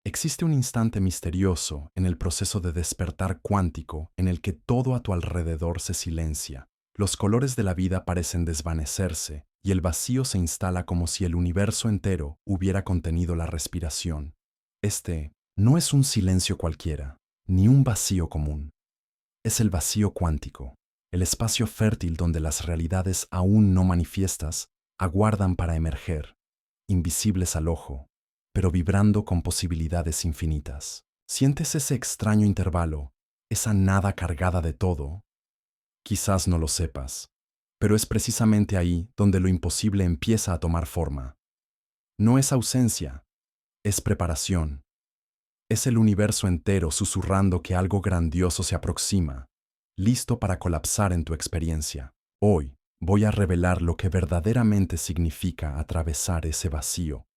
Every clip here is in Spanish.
Existe un instante misterioso en el proceso de despertar cuántico en el que todo a tu alrededor se silencia. Los colores de la vida parecen desvanecerse y el vacío se instala como si el universo entero hubiera contenido la respiración. Este no es un silencio cualquiera, ni un vacío común. Es el vacío cuántico, el espacio fértil donde las realidades aún no manifiestas aguardan para emerger, invisibles al ojo, pero vibrando con posibilidades infinitas. ¿Sientes ese extraño intervalo, esa nada cargada de todo? Quizás no lo sepas, pero es precisamente ahí donde lo imposible empieza a tomar forma. No es ausencia, es preparación. Es el universo entero susurrando que algo grandioso se aproxima, listo para colapsar en tu experiencia. Hoy voy a revelar lo que verdaderamente significa atravesar ese vacío,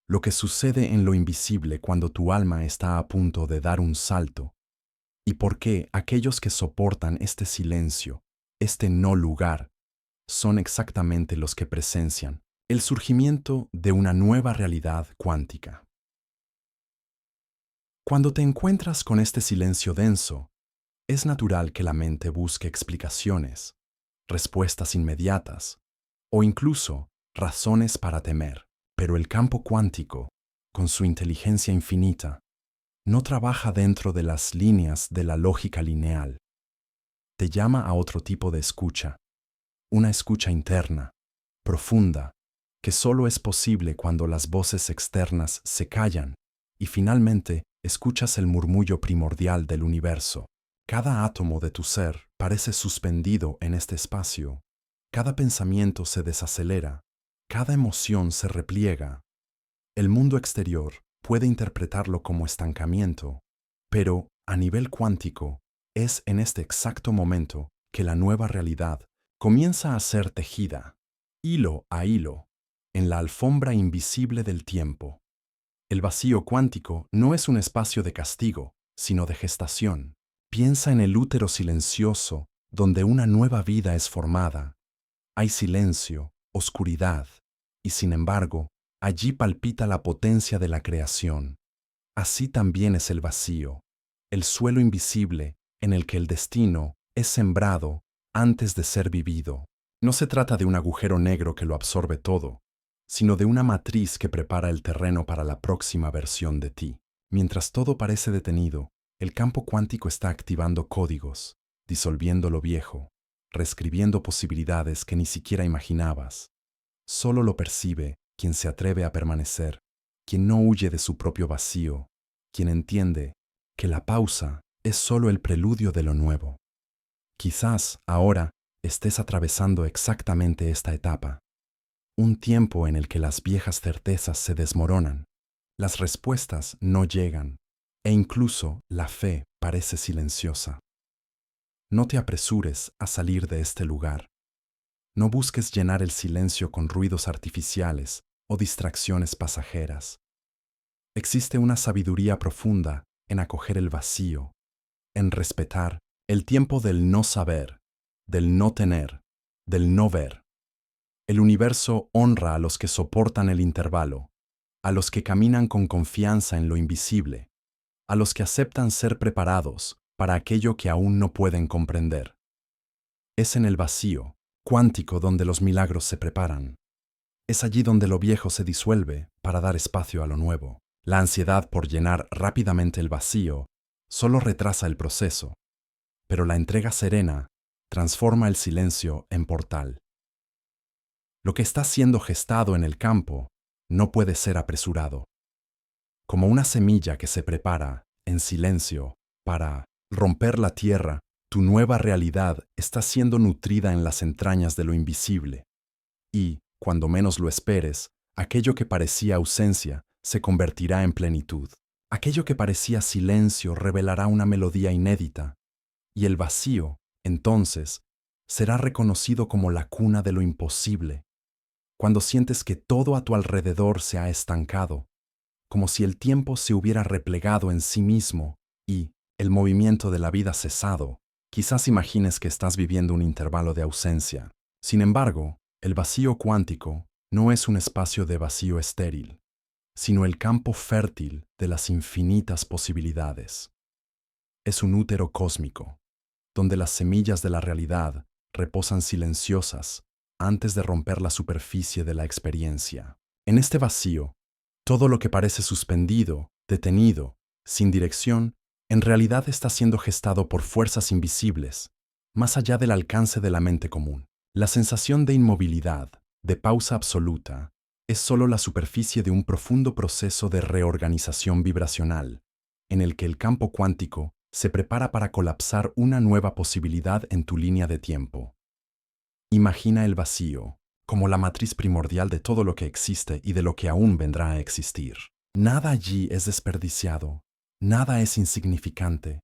lo que sucede en lo invisible cuando tu alma está a punto de dar un salto, y por qué aquellos que soportan este silencio, este no lugar, son exactamente los que presencian el surgimiento de una nueva realidad cuántica. Cuando te encuentras con este silencio denso, es natural que la mente busque explicaciones, respuestas inmediatas o incluso razones para temer. Pero el campo cuántico, con su inteligencia infinita, no trabaja dentro de las líneas de la lógica lineal. Te llama a otro tipo de escucha, una escucha interna, profunda, que solo es posible cuando las voces externas se callan y finalmente escuchas el murmullo primordial del universo. Cada átomo de tu ser parece suspendido en este espacio. Cada pensamiento se desacelera, cada emoción se repliega. El mundo exterior puede interpretarlo como estancamiento, pero a nivel cuántico es en este exacto momento que la nueva realidad comienza a ser tejida, hilo a hilo, en la alfombra invisible del tiempo. El vacío cuántico no es un espacio de castigo, sino de gestación. Piensa en el útero silencioso donde una nueva vida es formada. Hay silencio, oscuridad, y sin embargo, allí palpita la potencia de la creación. Así también es el vacío, el suelo invisible en el que el destino es sembrado antes de ser vivido. No se trata de un agujero negro que lo absorbe todo, sino de una matriz que prepara el terreno para la próxima versión de ti. Mientras todo parece detenido, el campo cuántico está activando códigos, disolviendo lo viejo, reescribiendo posibilidades que ni siquiera imaginabas. Solo lo percibe quien se atreve a permanecer, quien no huye de su propio vacío, quien entiende que la pausa es solo el preludio de lo nuevo. Quizás ahora estés atravesando exactamente esta etapa, un tiempo en el que las viejas certezas se desmoronan, las respuestas no llegan e incluso la fe parece silenciosa. No te apresures a salir de este lugar. No busques llenar el silencio con ruidos artificiales o distracciones pasajeras. Existe una sabiduría profunda en acoger el vacío, en respetar el tiempo del no saber, del no tener, del no ver. El universo honra a los que soportan el intervalo, a los que caminan con confianza en lo invisible, a los que aceptan ser preparados para aquello que aún no pueden comprender. Es en el vacío cuántico donde los milagros se preparan. Es allí donde lo viejo se disuelve para dar espacio a lo nuevo. La ansiedad por llenar rápidamente el vacío solo retrasa el proceso, pero la entrega serena transforma el silencio en portal. Lo que está siendo gestado en el campo no puede ser apresurado. Como una semilla que se prepara, en silencio, para romper la tierra, tu nueva realidad está siendo nutrida en las entrañas de lo invisible. Y, cuando menos lo esperes, aquello que parecía ausencia se convertirá en plenitud. Aquello que parecía silencio revelará una melodía inédita, y el vacío, entonces, será reconocido como la cuna de lo imposible. Cuando sientes que todo a tu alrededor se ha estancado, como si el tiempo se hubiera replegado en sí mismo y el movimiento de la vida cesado, quizás imagines que estás viviendo un intervalo de ausencia. Sin embargo, el vacío cuántico no es un espacio de vacío estéril. sino el campo fértil de las infinitas posibilidades. Es un útero cósmico, donde las semillas de la realidad reposan silenciosas antes de romper la superficie de la experiencia. En este vacío, todo lo que parece suspendido, detenido, sin dirección, en realidad está siendo gestado por fuerzas invisibles, más allá del alcance de la mente común. La sensación de inmovilidad, de pausa absoluta, es solo la superficie de un profundo proceso de reorganización vibracional, en el que el campo cuántico se prepara para colapsar una nueva posibilidad en tu línea de tiempo. Imagina el vacío como la matriz primordial de todo lo que existe y de lo que aún vendrá a existir. Nada allí es desperdiciado, nada es insignificante.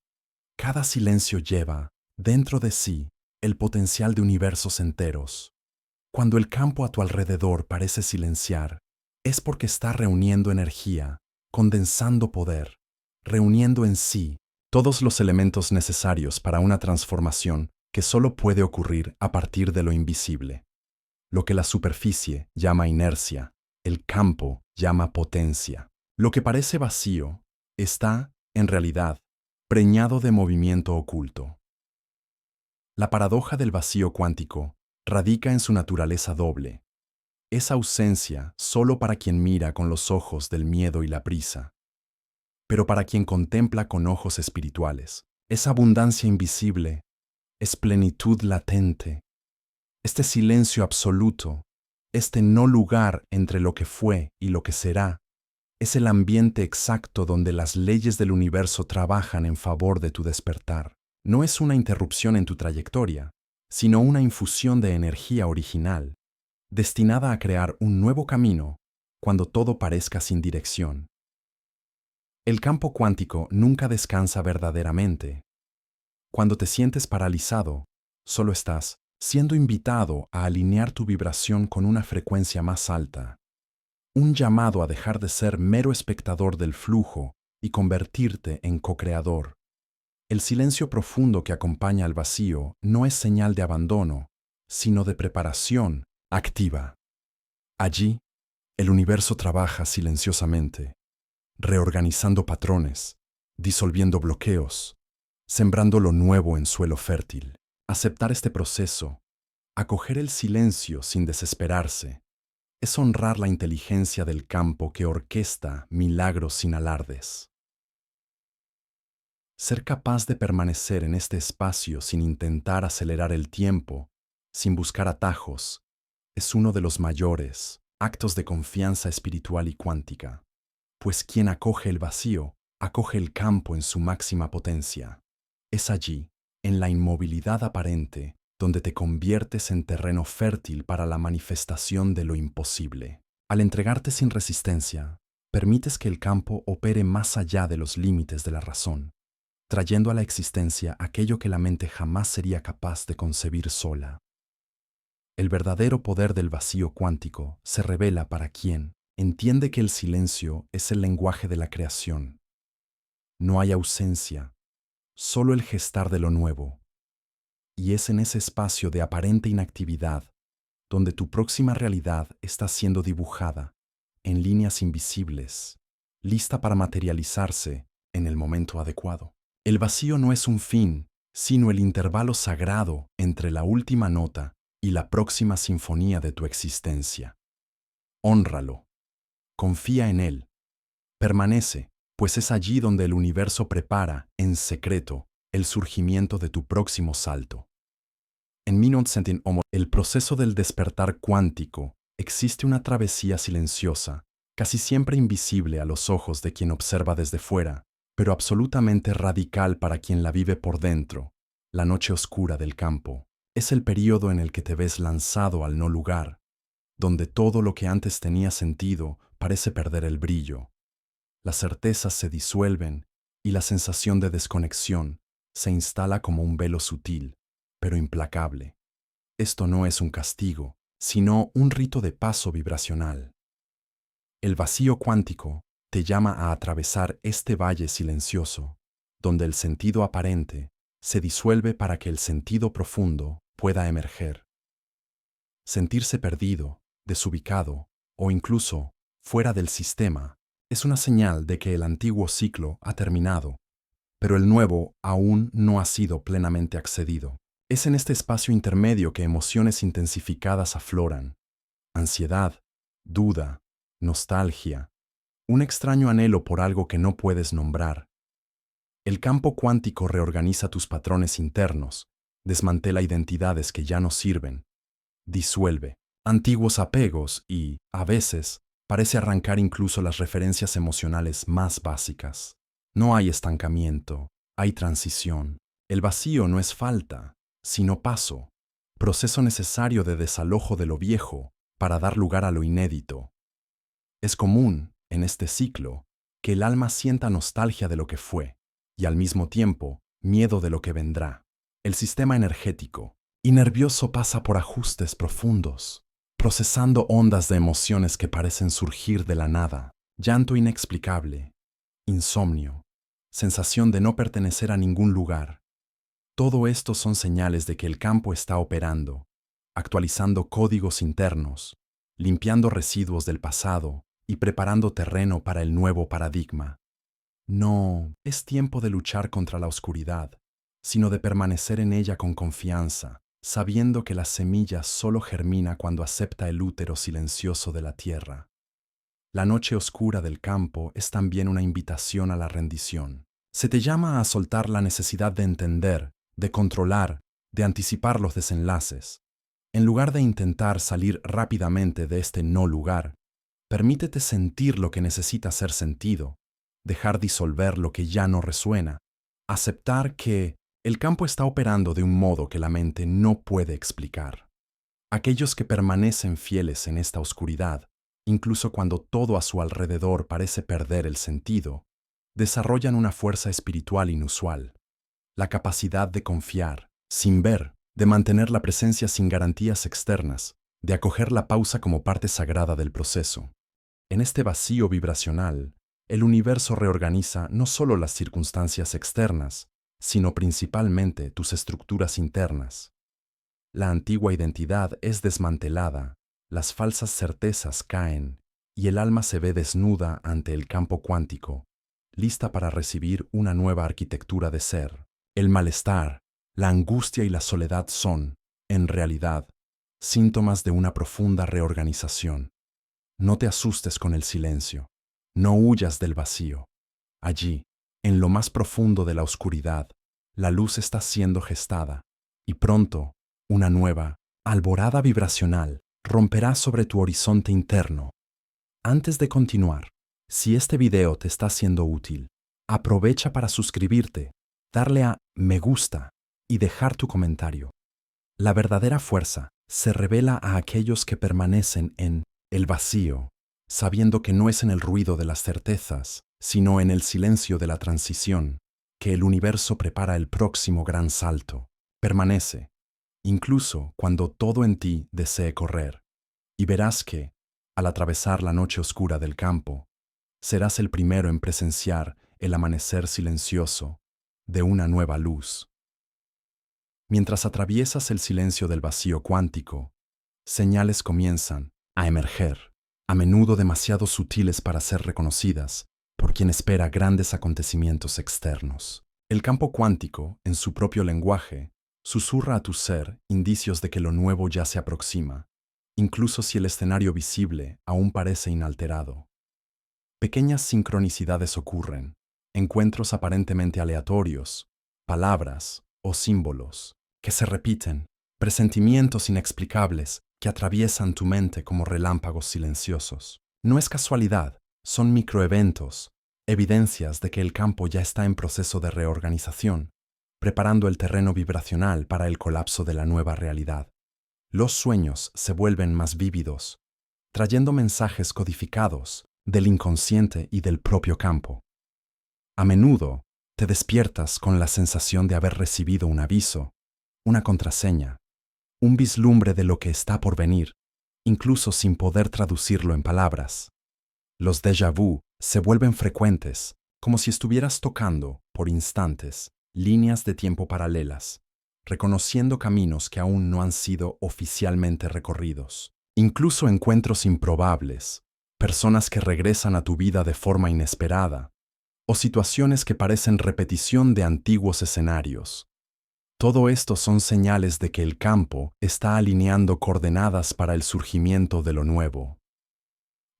Cada silencio lleva, dentro de sí, el potencial de universos enteros. Cuando el campo a tu alrededor parece silenciar, es porque está reuniendo energía, condensando poder, reuniendo en sí todos los elementos necesarios para una transformación que solo puede ocurrir a partir de lo invisible. Lo que la superficie llama inercia, el campo llama potencia. Lo que parece vacío está, en realidad, preñado de movimiento oculto. La paradoja del vacío cuántico radica en su naturaleza doble. Es ausencia solo para quien mira con los ojos del miedo y la prisa, pero para quien contempla con ojos espirituales, es abundancia invisible, es plenitud latente. Este silencio absoluto, este no lugar entre lo que fue y lo que será, es el ambiente exacto donde las leyes del universo trabajan en favor de tu despertar. No es una interrupción en tu trayectoria, sino una infusión de energía original, destinada a crear un nuevo camino cuando todo parezca sin dirección. El campo cuántico nunca descansa verdaderamente. Cuando te sientes paralizado, solo estás siendo invitado a alinear tu vibración con una frecuencia más alta. Un llamado a dejar de ser mero espectador del flujo y convertirte en co-creador. El silencio profundo que acompaña al vacío no es señal de abandono, sino de preparación activa. Allí, el universo trabaja silenciosamente, reorganizando patrones, disolviendo bloqueos, sembrando lo nuevo en suelo fértil. Aceptar este proceso, acoger el silencio sin desesperarse, es honrar la inteligencia del campo que orquesta milagros sin alardes. Ser capaz de permanecer en este espacio sin intentar acelerar el tiempo, sin buscar atajos, es uno de los mayores actos de confianza espiritual y cuántica, pues quien acoge el vacío, acoge el campo en su máxima potencia. Es allí, en la inmovilidad aparente, donde te conviertes en terreno fértil para la manifestación de lo imposible. Al entregarte sin resistencia, permites que el campo opere más allá de los límites de la razón, trayendo a la existencia aquello que la mente jamás sería capaz de concebir sola. El verdadero poder del vacío cuántico se revela para quien entiende que el silencio es el lenguaje de la creación. No hay ausencia, solo el gestar de lo nuevo. Y es en ese espacio de aparente inactividad donde tu próxima realidad está siendo dibujada en líneas invisibles, lista para materializarse en el momento adecuado. El vacío no es un fin, sino el intervalo sagrado entre la última nota y la próxima sinfonía de tu existencia. Hónralo, confía en él, permanece, pues es allí donde el universo prepara, en secreto, el surgimiento de tu próximo salto. En Minot Sentin Homo, el proceso del despertar cuántico, existe una travesía silenciosa, casi siempre invisible a los ojos de quien observa desde fuera, pero absolutamente radical para quien la vive por dentro. La noche oscura del campo es el período en el que te ves lanzado al no lugar, donde todo lo que antes tenía sentido parece perder el brillo. Las certezas se disuelven y la sensación de desconexión se instala como un velo sutil, pero implacable. Esto no es un castigo, sino un rito de paso vibracional. El vacío cuántico te llama a atravesar este valle silencioso, donde el sentido aparente se disuelve para que el sentido profundo pueda emerger. Sentirse perdido, desubicado o incluso fuera del sistema Es una señal de que el antiguo ciclo ha terminado, pero el nuevo aún no ha sido plenamente accedido. Es en este espacio intermedio que emociones intensificadas afloran: ansiedad, duda, nostalgia, un extraño anhelo por algo que no puedes nombrar. El campo cuántico reorganiza tus patrones internos, desmantela identidades que ya no sirven, disuelve antiguos apegos y, a veces, parece arrancar incluso las referencias emocionales más básicas. No hay estancamiento, hay transición. El vacío no es falta, sino paso, proceso necesario de desalojo de lo viejo para dar lugar a lo inédito. Es común, en este ciclo, que el alma sienta nostalgia de lo que fue y al mismo tiempo miedo de lo que vendrá. El sistema energético y nervioso pasa por ajustes profundos, procesando ondas de emociones que parecen surgir de la nada: llanto inexplicable, insomnio, sensación de no pertenecer a ningún lugar. Todo esto son señales de que el campo está operando, actualizando códigos internos, limpiando residuos del pasado y preparando terreno para el nuevo paradigma. No es tiempo de luchar contra la oscuridad, sino de permanecer en ella con confianza, sabiendo que la semilla solo germina cuando acepta el útero silencioso de la tierra. La noche oscura del campo es también una invitación a la rendición. Se te llama a soltar la necesidad de entender, de controlar, de anticipar los desenlaces. En lugar de intentar salir rápidamente de este no lugar, permítete sentir lo que necesita ser sentido, dejar disolver lo que ya no resuena, aceptar que el campo está operando de un modo que la mente no puede explicar. Aquellos que permanecen fieles en esta oscuridad, incluso cuando todo a su alrededor parece perder el sentido, desarrollan una fuerza espiritual inusual, la capacidad de confiar, sin ver, de mantener la presencia sin garantías externas, de acoger la pausa como parte sagrada del proceso. En este vacío vibracional, el universo reorganiza no solo las circunstancias externas, sino principalmente tus estructuras internas. La antigua identidad es desmantelada, las falsas certezas caen y el alma se ve desnuda ante el campo cuántico, lista para recibir una nueva arquitectura de ser. El malestar, la angustia y la soledad son, en realidad, síntomas de una profunda reorganización. No te asustes con el silencio, no huyas del vacío. Allí, en lo más profundo de la oscuridad, la luz está siendo gestada, y pronto, una nueva, alborada vibracional romperá sobre tu horizonte interno. Antes de continuar, si este video te está siendo útil, aprovecha para suscribirte, darle a me gusta y dejar tu comentario. La verdadera fuerza se revela a aquellos que permanecen en el vacío, sabiendo que no es en el ruido de las certezas, sino en el silencio de la transición, que el universo prepara el próximo gran salto. Permanece, incluso cuando todo en ti desee correr, y verás que, al atravesar la noche oscura del campo, serás el primero en presenciar el amanecer silencioso de una nueva luz. Mientras atraviesas el silencio del vacío cuántico, señales comienzan a emerger, a menudo demasiado sutiles para ser reconocidas por quien espera grandes acontecimientos externos. El campo cuántico, en su propio lenguaje, susurra a tu ser indicios de que lo nuevo ya se aproxima, incluso si el escenario visible aún parece inalterado. Pequeñas sincronicidades ocurren, encuentros aparentemente aleatorios, palabras o símbolos que se repiten, presentimientos inexplicables que atraviesan tu mente como relámpagos silenciosos. No es casualidad, son microeventos, evidencias de que el campo ya está en proceso de reorganización, preparando el terreno vibracional para el colapso de la nueva realidad. Los sueños se vuelven más vívidos, trayendo mensajes codificados del inconsciente y del propio campo. A menudo te despiertas con la sensación de haber recibido un aviso, una contraseña, un vislumbre de lo que está por venir, incluso sin poder traducirlo en palabras. Los déjà vu se vuelven frecuentes, como si estuvieras tocando, por instantes, líneas de tiempo paralelas, reconociendo caminos que aún no han sido oficialmente recorridos. Incluso encuentros improbables, personas que regresan a tu vida de forma inesperada, o situaciones que parecen repetición de antiguos escenarios. Todo esto son señales de que el campo está alineando coordenadas para el surgimiento de lo nuevo.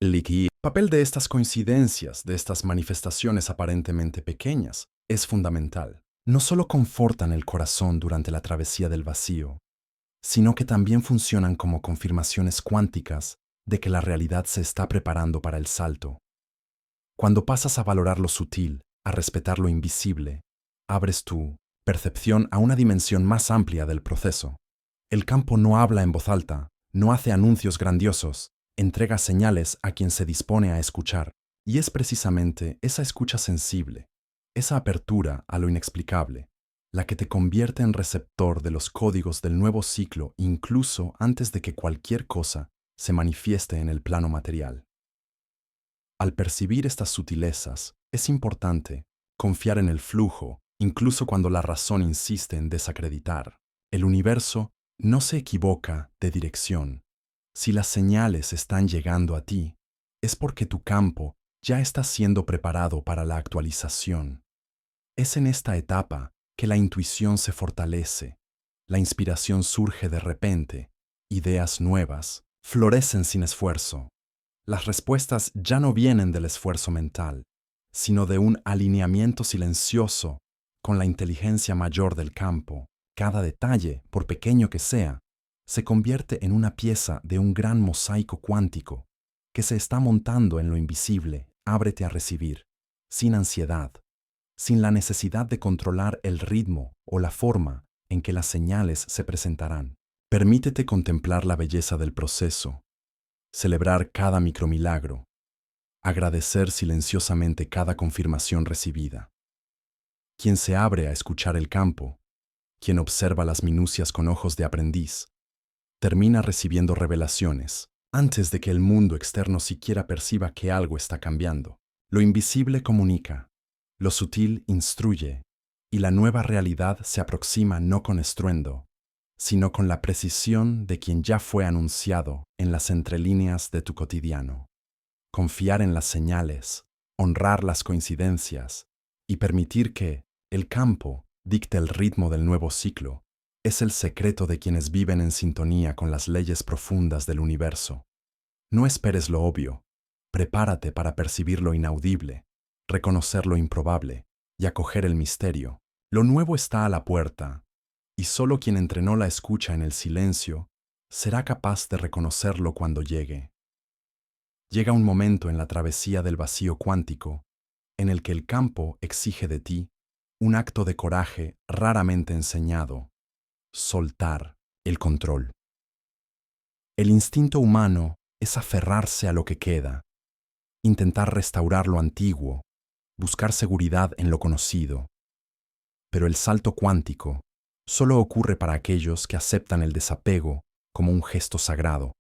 El papel de estas coincidencias, de estas manifestaciones aparentemente pequeñas, es fundamental. No solo confortan el corazón durante la travesía del vacío, sino que también funcionan como confirmaciones cuánticas de que la realidad se está preparando para el salto. Cuando pasas a valorar lo sutil, a respetar lo invisible, abres tu percepción a una dimensión más amplia del proceso. El campo no habla en voz alta, no hace anuncios grandiosos, entrega señales a quien se dispone a escuchar, y es precisamente esa escucha sensible, esa apertura a lo inexplicable, la que te convierte en receptor de los códigos del nuevo ciclo incluso antes de que cualquier cosa se manifieste en el plano material. Al percibir estas sutilezas, es importante confiar en el flujo, incluso cuando la razón insiste en desacreditar. El universo no se equivoca de dirección. Si las señales están llegando a ti, es porque tu campo ya está siendo preparado para la actualización. Es en esta etapa que la intuición se fortalece, la inspiración surge de repente, ideas nuevas florecen sin esfuerzo. Las respuestas ya no vienen del esfuerzo mental, sino de un alineamiento silencioso con la inteligencia mayor del campo. Cada detalle, por pequeño que sea, se convierte en una pieza de un gran mosaico cuántico que se está montando en lo invisible. Ábrete a recibir, sin ansiedad, sin la necesidad de controlar el ritmo o la forma en que las señales se presentarán. Permítete contemplar la belleza del proceso, celebrar cada micromilagro, agradecer silenciosamente cada confirmación recibida. Quien se abre a escuchar el campo, quien observa las minucias con ojos de aprendiz, termina recibiendo revelaciones antes de que el mundo externo siquiera perciba que algo está cambiando. Lo invisible comunica, lo sutil instruye, y la nueva realidad se aproxima no con estruendo, sino con la precisión de quien ya fue anunciado en las entrelíneas de tu cotidiano. Confiar en las señales, honrar las coincidencias y permitir que el campo dicte el ritmo del nuevo ciclo es el secreto de quienes viven en sintonía con las leyes profundas del universo. No esperes lo obvio, prepárate para percibir lo inaudible, reconocer lo improbable y acoger el misterio. Lo nuevo está a la puerta, y solo quien entrenó la escucha en el silencio será capaz de reconocerlo cuando llegue. Llega un momento en la travesía del vacío cuántico en el que el campo exige de ti un acto de coraje raramente enseñado: soltar el control. El instinto humano es aferrarse a lo que queda, intentar restaurar lo antiguo, buscar seguridad en lo conocido. Pero el salto cuántico solo ocurre para aquellos que aceptan el desapego como un gesto sagrado,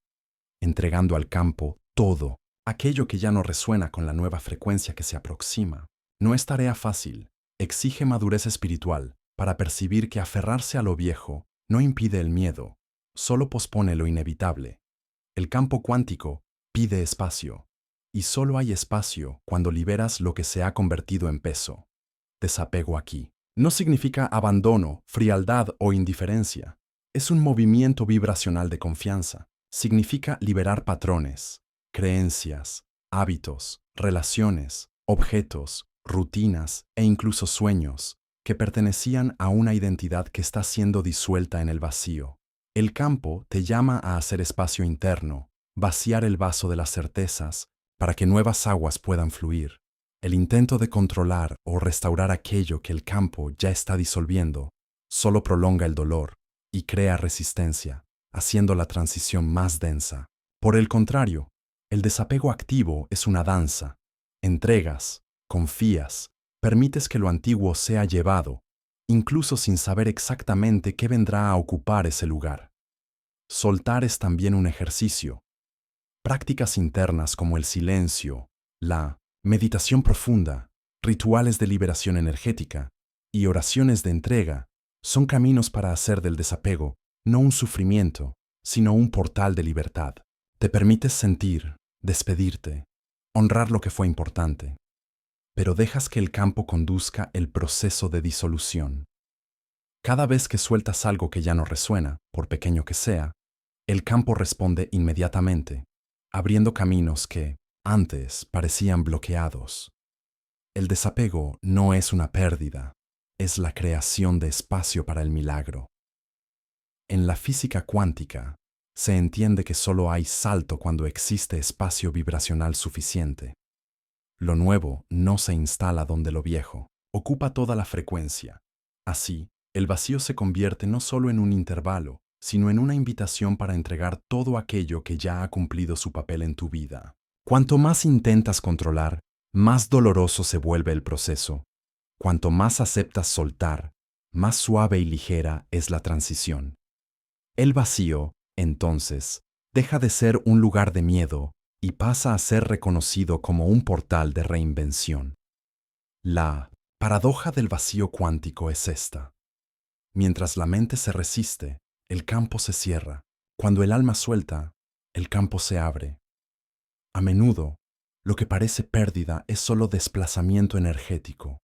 entregando al campo todo aquello que ya no resuena con la nueva frecuencia que se aproxima. No es tarea fácil, exige madurez espiritual para percibir que aferrarse a lo viejo no impide el miedo, solo pospone lo inevitable. El campo cuántico pide espacio, y solo hay espacio cuando liberas lo que se ha convertido en peso. Desapego aquí no significa abandono, frialdad o indiferencia. Es un movimiento vibracional de confianza. Significa liberar patrones, creencias, hábitos, relaciones, objetos, rutinas e incluso sueños que pertenecían a una identidad que está siendo disuelta en el vacío. El campo te llama a hacer espacio interno, vaciar el vaso de las certezas para que nuevas aguas puedan fluir. El intento de controlar o restaurar aquello que el campo ya está disolviendo solo prolonga el dolor y crea resistencia, haciendo la transición más densa. Por el contrario, el desapego activo es una danza. Entregas, confías, permites que lo antiguo sea llevado, incluso sin saber exactamente qué vendrá a ocupar ese lugar. Soltar es también un ejercicio. Prácticas internas como el silencio, la meditación profunda, rituales de liberación energética y oraciones de entrega son caminos para hacer del desapego no un sufrimiento, sino un portal de libertad. Te permites sentir, despedirte, honrar lo que fue importante, pero dejas que el campo conduzca el proceso de disolución. Cada vez que sueltas algo que ya no resuena, por pequeño que sea, el campo responde inmediatamente, abriendo caminos que, antes, parecían bloqueados. El desapego no es una pérdida, es la creación de espacio para el milagro. En la física cuántica, se entiende que solo hay salto cuando existe espacio vibracional suficiente. Lo nuevo no se instala donde lo viejo, ocupa toda la frecuencia. Así, el vacío se convierte no solo en un intervalo, sino en una invitación para entregar todo aquello que ya ha cumplido su papel en tu vida. Cuanto más intentas controlar, más doloroso se vuelve el proceso. Cuanto más aceptas soltar, más suave y ligera es la transición. El vacío, entonces, deja de ser un lugar de miedo y pasa a ser reconocido como un portal de reinvención. La paradoja del vacío cuántico es esta. Mientras la mente se resiste, el campo se cierra. Cuando el alma suelta, el campo se abre. A menudo, lo que parece pérdida es solo desplazamiento energético,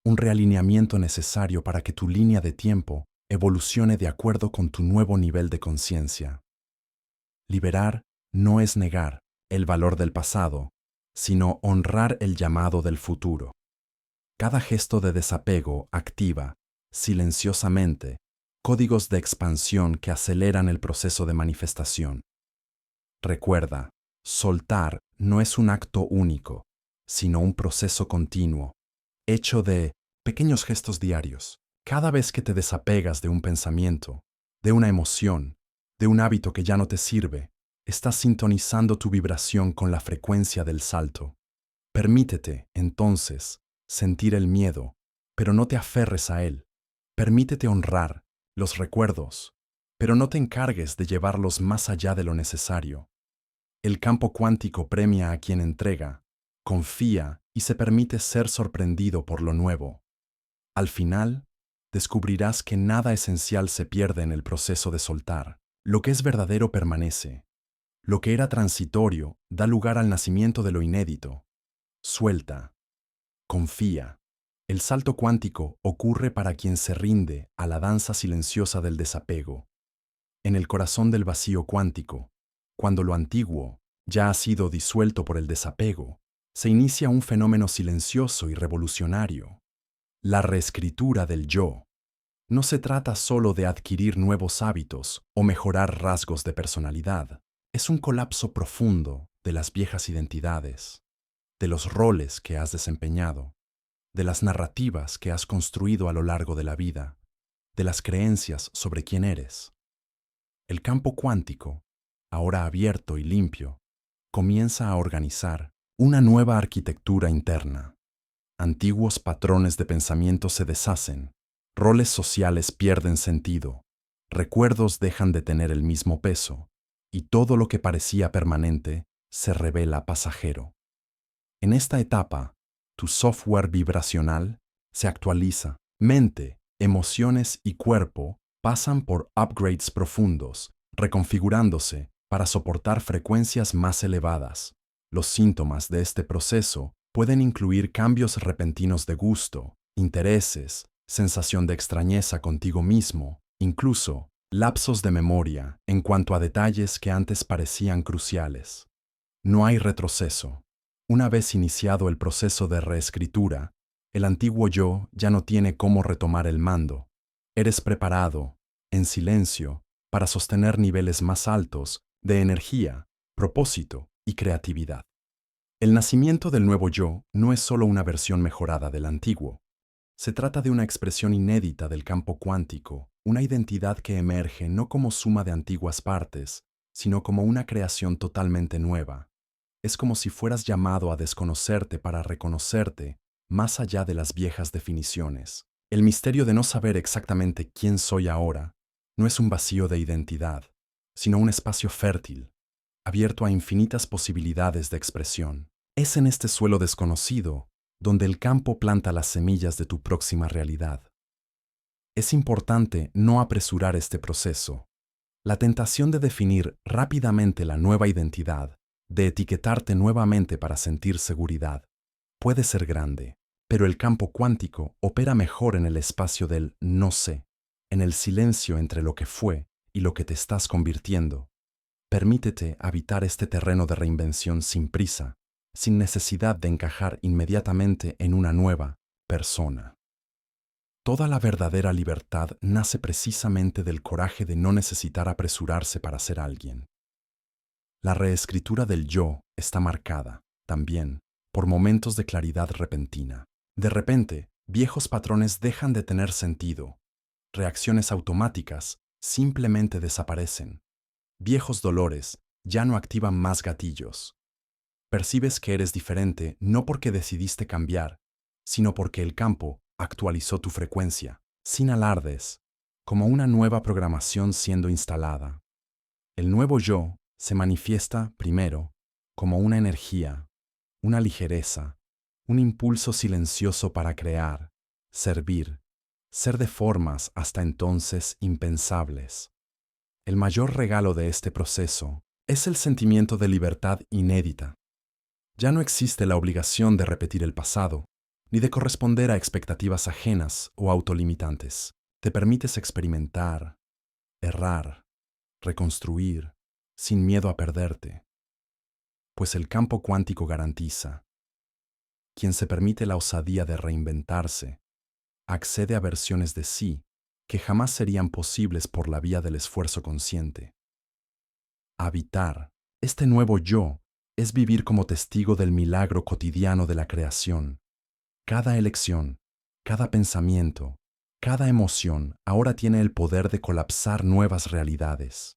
un realineamiento necesario para que tu línea de tiempo evolucione de acuerdo con tu nuevo nivel de conciencia. Liberar no es negar el valor del pasado, sino honrar el llamado del futuro. Cada gesto de desapego activa, silenciosamente, códigos de expansión que aceleran el proceso de manifestación. Recuerda, soltar no es un acto único, sino un proceso continuo, hecho de pequeños gestos diarios. Cada vez que te desapegas de un pensamiento, de una emoción, de un hábito que ya no te sirve, estás sintonizando tu vibración con la frecuencia del salto. Permítete, entonces, sentir el miedo, pero no te aferres a él. Permítete honrar los recuerdos, pero no te encargues de llevarlos más allá de lo necesario. El campo cuántico premia a quien entrega, confía y se permite ser sorprendido por lo nuevo. Al final, descubrirás que nada esencial se pierde en el proceso de soltar. Lo que es verdadero permanece. Lo que era transitorio da lugar al nacimiento de lo inédito. Suelta. Confía. El salto cuántico ocurre para quien se rinde a la danza silenciosa del desapego. En el corazón del vacío cuántico, cuando lo antiguo ya ha sido disuelto por el desapego, se inicia un fenómeno silencioso y revolucionario. La reescritura del yo. No se trata solo de adquirir nuevos hábitos o mejorar rasgos de personalidad. Es un colapso profundo de las viejas identidades, de los roles que has desempeñado, de las narrativas que has construido a lo largo de la vida, de las creencias sobre quién eres. El campo cuántico, ahora abierto y limpio, comienza a organizar una nueva arquitectura interna. Antiguos patrones de pensamiento se deshacen, roles sociales pierden sentido, recuerdos dejan de tener el mismo peso, y todo lo que parecía permanente se revela pasajero. En esta etapa, tu software vibracional se actualiza. Mente, emociones y cuerpo pasan por upgrades profundos, reconfigurándose para soportar frecuencias más elevadas. Los síntomas de este proceso pueden incluir cambios repentinos de gusto, intereses, sensación de extrañeza contigo mismo, incluso lapsos de memoria en cuanto a detalles que antes parecían cruciales. No hay retroceso. Una vez iniciado el proceso de reescritura, el antiguo yo ya no tiene cómo retomar el mando. Eres preparado, en silencio, para sostener niveles más altos de energía, propósito y creatividad. El nacimiento del nuevo yo no es solo una versión mejorada del antiguo. Se trata de una expresión inédita del campo cuántico, una identidad que emerge no como suma de antiguas partes, sino como una creación totalmente nueva. Es como si fueras llamado a desconocerte para reconocerte más allá de las viejas definiciones. El misterio de no saber exactamente quién soy ahora no es un vacío de identidad, sino un espacio fértil, abierto a infinitas posibilidades de expresión. Es en este suelo desconocido donde el campo planta las semillas de tu próxima realidad. Es importante no apresurar este proceso. La tentación de definir rápidamente la nueva identidad de etiquetarte nuevamente para sentir seguridad, puede ser grande, pero el campo cuántico opera mejor en el espacio del no sé, en el silencio entre lo que fue y lo que te estás convirtiendo. Permítete habitar este terreno de reinvención sin prisa, sin necesidad de encajar inmediatamente en una nueva persona. Toda la verdadera libertad nace precisamente del coraje de no necesitar apresurarse para ser alguien. La reescritura del yo está marcada, también, por momentos de claridad repentina. De repente, viejos patrones dejan de tener sentido. Reacciones automáticas simplemente desaparecen. Viejos dolores ya no activan más gatillos. Percibes que eres diferente no porque decidiste cambiar, sino porque el campo actualizó tu frecuencia, sin alardes, como una nueva programación siendo instalada. El nuevo yo se manifiesta, primero, como una energía, una ligereza, un impulso silencioso para crear, servir, ser de formas hasta entonces impensables. El mayor regalo de este proceso es el sentimiento de libertad inédita. Ya no existe la obligación de repetir el pasado, ni de corresponder a expectativas ajenas o autolimitantes. Te permites experimentar, errar, reconstruir, sin miedo a perderte. Pues el campo cuántico garantiza: quien se permite la osadía de reinventarse, accede a versiones de sí que jamás serían posibles por la vía del esfuerzo consciente. Habitar este nuevo yo es vivir como testigo del milagro cotidiano de la creación. Cada elección, cada pensamiento, cada emoción ahora tiene el poder de colapsar nuevas realidades.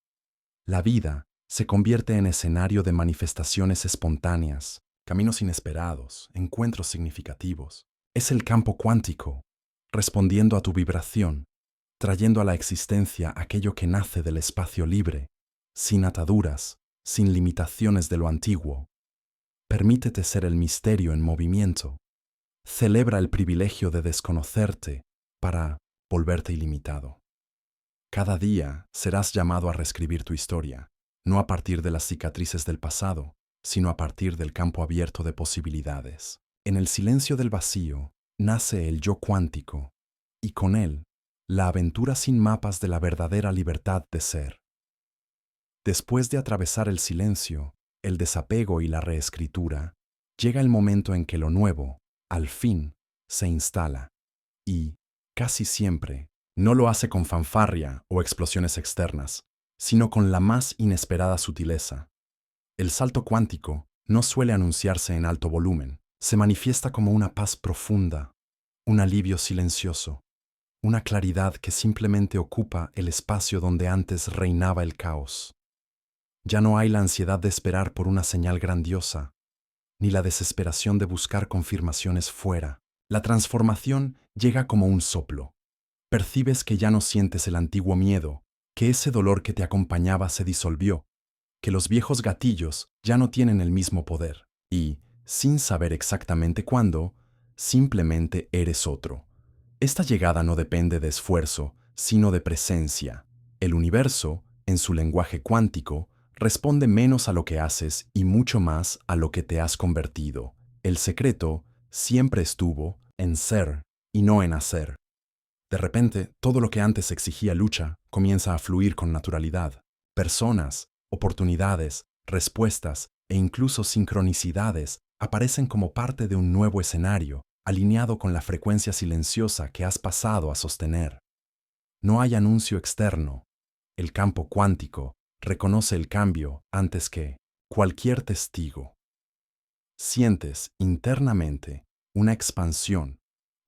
La vida se convierte en escenario de manifestaciones espontáneas, caminos inesperados, encuentros significativos. Es el campo cuántico, respondiendo a tu vibración, trayendo a la existencia aquello que nace del espacio libre, sin ataduras, sin limitaciones de lo antiguo. Permítete ser el misterio en movimiento. Celebra el privilegio de desconocerte para volverte ilimitado. Cada día serás llamado a reescribir tu historia, no a partir de las cicatrices del pasado, sino a partir del campo abierto de posibilidades. En el silencio del vacío nace el yo cuántico, y con él, la aventura sin mapas de la verdadera libertad de ser. Después de atravesar el silencio, el desapego y la reescritura, llega el momento en que lo nuevo, al fin, se instala, y, casi siempre, no lo hace con fanfarria o explosiones externas, sino con la más inesperada sutileza. El salto cuántico no suele anunciarse en alto volumen, se manifiesta como una paz profunda, un alivio silencioso, una claridad que simplemente ocupa el espacio donde antes reinaba el caos. Ya no hay la ansiedad de esperar por una señal grandiosa, ni la desesperación de buscar confirmaciones fuera. La transformación llega como un soplo. Percibes que ya no sientes el antiguo miedo, que ese dolor que te acompañaba se disolvió, que los viejos gatillos ya no tienen el mismo poder, y, sin saber exactamente cuándo, simplemente eres otro. Esta llegada no depende de esfuerzo, sino de presencia. El universo, en su lenguaje cuántico, responde menos a lo que haces y mucho más a lo que te has convertido. El secreto siempre estuvo en ser y no en hacer. De repente, todo lo que antes exigía lucha comienza a fluir con naturalidad. Personas, oportunidades, respuestas e incluso sincronicidades aparecen como parte de un nuevo escenario, alineado con la frecuencia silenciosa que has pasado a sostener. No hay anuncio externo. El campo cuántico reconoce el cambio antes que cualquier testigo. Sientes internamente una expansión,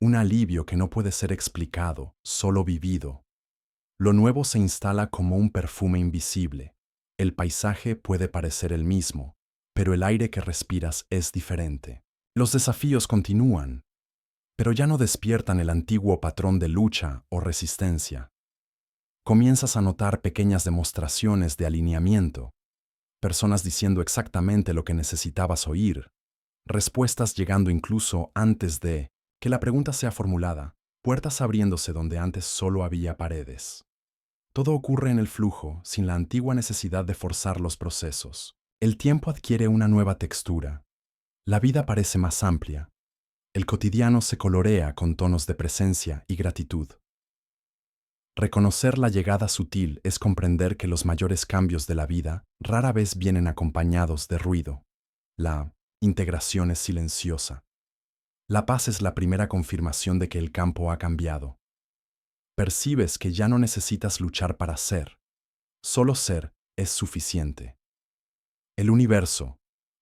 un alivio que no puede ser explicado, solo vivido. Lo nuevo se instala como un perfume invisible. El paisaje puede parecer el mismo, pero el aire que respiras es diferente. Los desafíos continúan, pero ya no despiertan el antiguo patrón de lucha o resistencia. Comienzas a notar pequeñas demostraciones de alineamiento, personas diciendo exactamente lo que necesitabas oír, respuestas llegando incluso antes de que la pregunta sea formulada, puertas abriéndose donde antes solo había paredes. Todo ocurre en el flujo, sin la antigua necesidad de forzar los procesos. El tiempo adquiere una nueva textura. La vida parece más amplia. El cotidiano se colorea con tonos de presencia y gratitud. Reconocer la llegada sutil es comprender que los mayores cambios de la vida rara vez vienen acompañados de ruido. La integración es silenciosa. La paz es la primera confirmación de que el campo ha cambiado. Percibes que ya no necesitas luchar para ser. Solo ser es suficiente. El universo,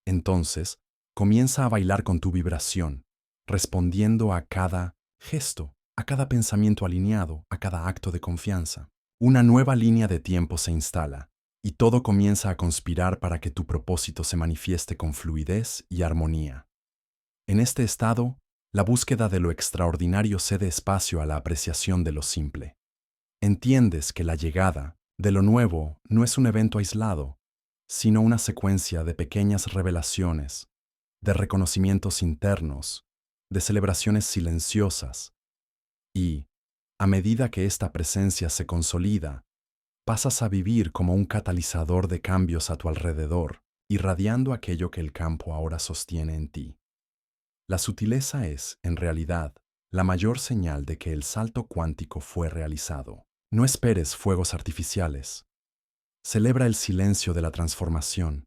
entonces, comienza a bailar con tu vibración, respondiendo a cada gesto, a cada pensamiento alineado, a cada acto de confianza. Una nueva línea de tiempo se instala, y todo comienza a conspirar para que tu propósito se manifieste con fluidez y armonía. En este estado, la búsqueda de lo extraordinario cede espacio a la apreciación de lo simple. Entiendes que la llegada de lo nuevo no es un evento aislado, sino una secuencia de pequeñas revelaciones, de reconocimientos internos, de celebraciones silenciosas. Y, a medida que esta presencia se consolida, pasas a vivir como un catalizador de cambios a tu alrededor, irradiando aquello que el campo ahora sostiene en ti. La sutileza es, en realidad, la mayor señal de que el salto cuántico fue realizado. No esperes fuegos artificiales. Celebra el silencio de la transformación,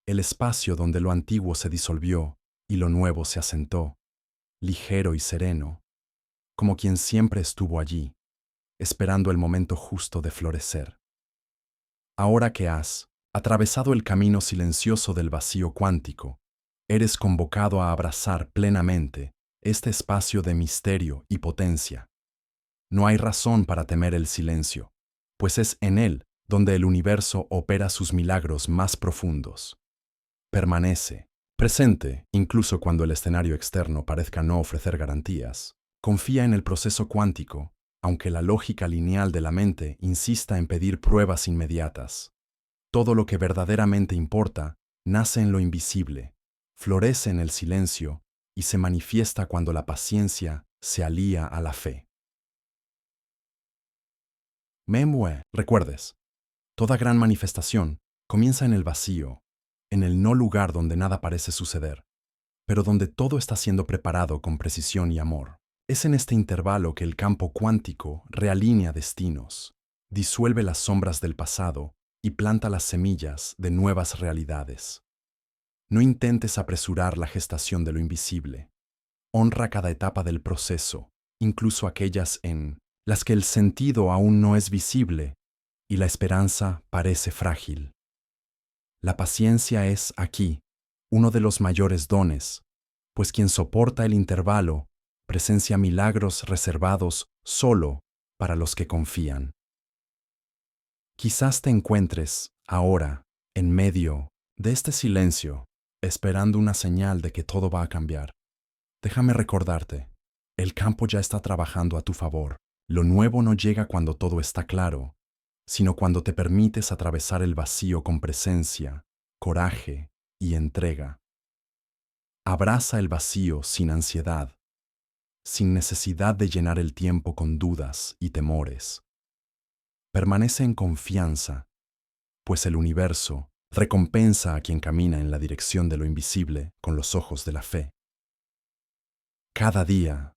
el espacio donde lo antiguo se disolvió y lo nuevo se asentó, ligero y sereno, como quien siempre estuvo allí, esperando el momento justo de florecer. Ahora que has atravesado el camino silencioso del vacío cuántico, eres convocado a abrazar plenamente este espacio de misterio y potencia. No hay razón para temer el silencio, pues es en él donde el universo opera sus milagros más profundos. Permanece presente, incluso cuando el escenario externo parezca no ofrecer garantías. Confía en el proceso cuántico, aunque la lógica lineal de la mente insista en pedir pruebas inmediatas. Todo lo que verdaderamente importa nace en lo invisible, florece en el silencio y se manifiesta cuando la paciencia se alía a la fe. Memue, recuerdes, toda gran manifestación comienza en el vacío, en el no lugar donde nada parece suceder, pero donde todo está siendo preparado con precisión y amor. Es en este intervalo que el campo cuántico realinea destinos, disuelve las sombras del pasado y planta las semillas de nuevas realidades. No intentes apresurar la gestación de lo invisible. Honra cada etapa del proceso, incluso aquellas en las que el sentido aún no es visible y la esperanza parece frágil. La paciencia es, aquí, uno de los mayores dones, pues quien soporta el intervalo presencia milagros reservados solo para los que confían. Quizás te encuentres, ahora, en medio de este silencio, esperando una señal de que todo va a cambiar. Déjame recordarte, el campo ya está trabajando a tu favor. Lo nuevo no llega cuando todo está claro, sino cuando te permites atravesar el vacío con presencia, coraje y entrega. Abraza el vacío sin ansiedad, sin necesidad de llenar el tiempo con dudas y temores. Permanece en confianza, pues el universo recompensa a quien camina en la dirección de lo invisible con los ojos de la fe. Cada día,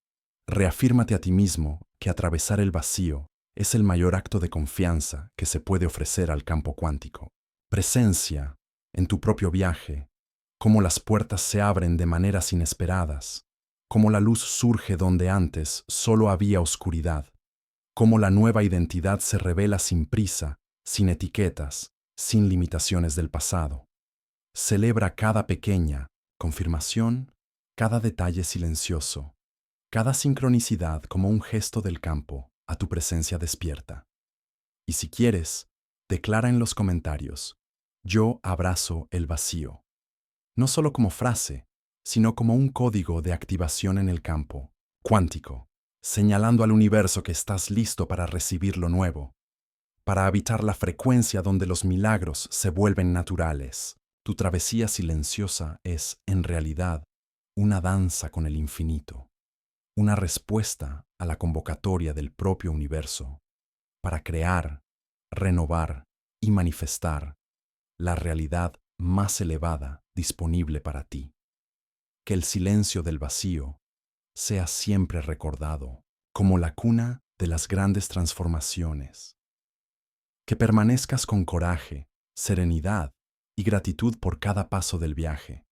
reafírmate a ti mismo que atravesar el vacío es el mayor acto de confianza que se puede ofrecer al campo cuántico. Presencia en tu propio viaje, cómo las puertas se abren de maneras inesperadas, cómo la luz surge donde antes solo había oscuridad, cómo la nueva identidad se revela sin prisa, sin etiquetas, sin limitaciones del pasado. Celebra cada pequeña confirmación, cada detalle silencioso, cada sincronicidad como un gesto del campo a tu presencia despierta. Y si quieres, declara en los comentarios, yo abrazo el vacío. No solo como frase, sino como un código de activación en el campo cuántico, señalando al universo que estás listo para recibir lo nuevo, para habitar la frecuencia donde los milagros se vuelven naturales. Tu travesía silenciosa es, en realidad, una danza con el infinito, una respuesta a la convocatoria del propio universo para crear, renovar y manifestar la realidad más elevada disponible para ti. Que el silencio del vacío sea siempre recordado como la cuna de las grandes transformaciones. Que permanezcas con coraje, serenidad y gratitud por cada paso del viaje.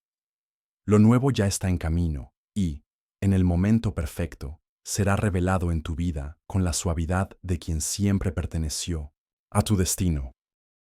Lo nuevo ya está en camino y, en el momento perfecto, será revelado en tu vida con la suavidad de quien siempre perteneció a tu destino.